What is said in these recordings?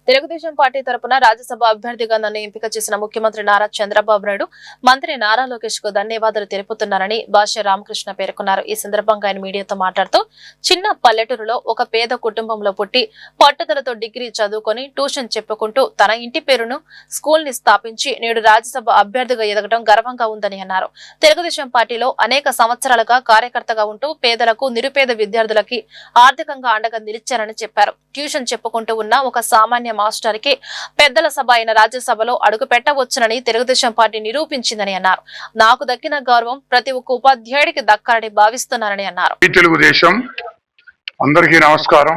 Telugu Desam party తరపున రాజ్యసభ అభ్యర్థిగా నన్ను ఎంపిక చేసిన ముఖ్యమంత్రి నారా చంద్రబాబు నాయుడు, మంత్రి నారా లోకేష్ కు ధన్యవాదాలు తెలుపుతున్నారని భాష్య రామకృష్ణ పేర్కొన్నారు. ఈ సందర్భంగా ఆయన మీడియాతో మాట్లాడుతూ, చిన్న పల్లెటూరులో ఒక పేద కుటుంబంలో పుట్టి పట్టుదలతో డిగ్రీ చదువుకొని ట్యూషన్ చెప్పుకుంటూ తన ఇంటి పేరును స్కూల్ ని స్థాపించి నేడు రాజ్యసభ అభ్యర్థిగా ఎదగడం గర్వంగా ఉందని అన్నారు. తెలుగుదేశం పార్టీలో అనేక సంవత్సరాలుగా కార్యకర్తగా ఉంటూ పేదలకు, నిరుపేద విద్యార్థులకి ఆర్థికంగా అండగా నిలిచారని చెప్పారు. ట్యూషన్ చెప్పుకుంటూ ఉన్న ఒక సామాన్య మాస్టర్ కి పెద్దల సభ అయిన రాజ్యసభలో అడుగు పెట్టవచ్చునని తెలుగుదేశం పార్టీ నిరూపించిందని అన్నారు. నాకు దక్కిన గౌరవం ప్రతి ఒక్క ఉపాధ్యాయుడికి దక్కాలని భావిస్తున్నానని అన్నారు. తెలుగుదేశం అందరికీ నమస్కారం.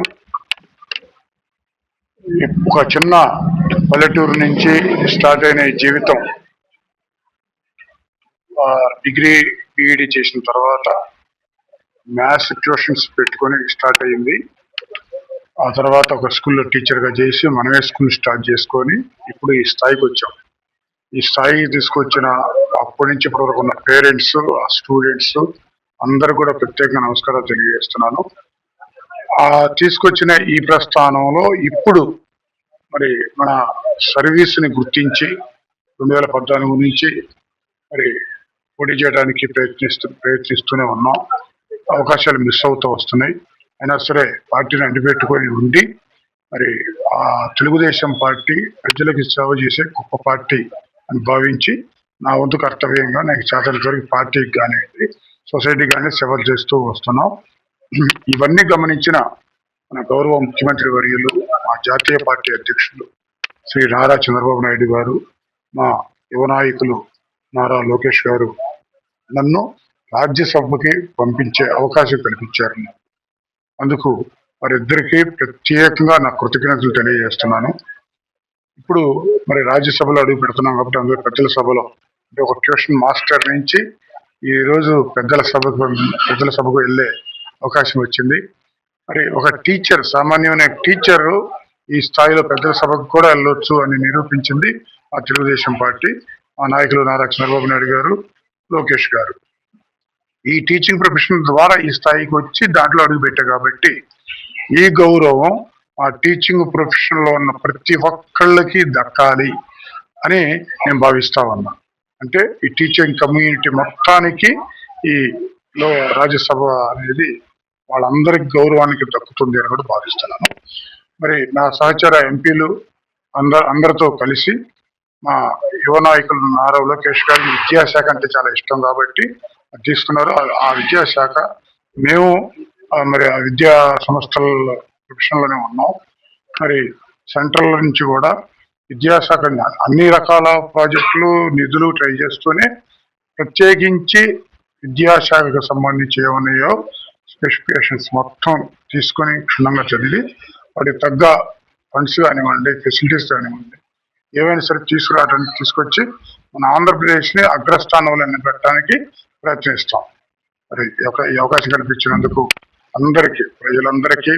ఒక చిన్న పల్లెటూరు నుంచి స్టార్ట్ అయిన జీవితం డిగ్రీ బీఈడి చేసిన తర్వాత మ్యాథ్స్ ట్యూషన్స్ పెట్టుకొని స్టార్ట్ అయింది. ఆ తర్వాత ఒక స్కూల్లో టీచర్గా చేసి మనమే స్కూల్ స్టార్ట్ చేసుకొని ఇప్పుడు ఈ స్థాయికి వచ్చాం. ఈ స్థాయికి తీసుకొచ్చిన అప్పటి నుంచి ఇప్పటి వరకు ఉన్న పేరెంట్స్, ఆ స్టూడెంట్స్ అందరూ కూడా ప్రత్యేకంగా నమస్కారాలు తెలియజేస్తున్నాను. ఆ తీసుకొచ్చిన ఈ ప్రస్థానంలో ఇప్పుడు మరి మన సర్వీస్ని గుర్తించి 2014 నుంచి మరి పోటీ చేయడానికి ప్రయత్నిస్తూనే ఉన్నాం. అవకాశాలు మిస్ అవుతూ వస్తున్నాయి. అయినా సరే పార్టీని అంటిపెట్టుకొని ఉండి మరి ఆ తెలుగుదేశం పార్టీ ప్రజలకు సేవ చేసే గొప్ప పార్టీ అని భావించి నా వంతు కర్తవ్యంగా నాకు చేతనతోటి పార్టీకి కానివ్వండి, సొసైటీకి కానీ సేవ చేస్తూ వస్తున్నాం. ఇవన్నీ గమనించిన మన గౌరవ ముఖ్యమంత్రి వర్యులు, మా జాతీయ పార్టీ అధ్యక్షులు శ్రీ నారా చంద్రబాబు నాయుడు గారు, మా యువ నాయకులు నారా లోకేష్ గారు నన్ను రాజ్యసభకి పంపించే అవకాశం కల్పించారు. అందుకు వారిద్దరికీ ప్రత్యేకంగా నా కృతజ్ఞతలు తెలియజేస్తున్నాను. ఇప్పుడు మరి రాజ్యసభలో అడుగు పెడుతున్నాం కాబట్టి అందులో పెద్దల సభలో అంటే ఒక ట్యూషన్ మాస్టర్ నుంచి ఈరోజు పెద్దల సభకు వెళ్ళే అవకాశం వచ్చింది. మరి ఒక టీచర్, సామాన్యమైన టీచరు ఈ స్థాయిలో పెద్దల సభకు కూడా వెళ్ళొచ్చు అని నిరూపించింది ఆ తెలుగుదేశం పార్టీ, మా నాయకులు నారా చంద్రబాబు నాయుడు గారు, లోకేష్ గారు. ఈ టీచింగ్ ప్రొఫెషన్ ద్వారా ఈ స్థాయికి వచ్చి దాంట్లో అడుగు పెట్టా కాబట్టి ఈ గౌరవం ఆ టీచింగ్ ప్రొఫెషన్ లో ఉన్న ప్రతి ఒక్కళ్ళకి దక్కాలి అని నేను భావిస్తా ఉన్నా. అంటే ఈ టీచింగ్ కమ్యూనిటీ మొత్తానికి ఈ రాజ్యసభ అనేది వాళ్ళందరికి గౌరవానికి దక్కుతుంది అని కూడా భావిస్తున్నాను. మరి నా సహచర ఎంపీలు అందరితో కలిసి మా యువ నాయకులు నారా లోకేష్ గారికి విద్యాశాఖ అంటే చాలా ఇష్టం కాబట్టి తీసుకున్నారు. ఆ విద్యాశాఖ మేము మరి ఆ విద్యా సంస్థల ప్రొఫెషన్లోనే ఉన్నాం. మరి సెంట్రల్ నుంచి కూడా విద్యాశాఖ అన్ని రకాల ప్రాజెక్టులు, నిధులు ట్రై చేస్తూనే ప్రత్యేకించి విద్యాశాఖకు సంబంధించి ఏమన్నాయో స్పెసిఫికేషన్స్ మొత్తం తీసుకొని క్షుణ్ణంగా చదివి వాటికి తగ్గ ఫండ్స్ కానివ్వండి, ఫెసిలిటీస్ కానివ్వండి, ఏవైనా సరే తీసుకొచ్చి మన ఆంధ్రప్రదేశ్ని అగ్రస్థానంలో నిలబెట్టడానికి ప్రయత్నిస్తాం. మరి ఈ అవకాశం కల్పించినందుకు అందరికీ, ప్రజలందరికీ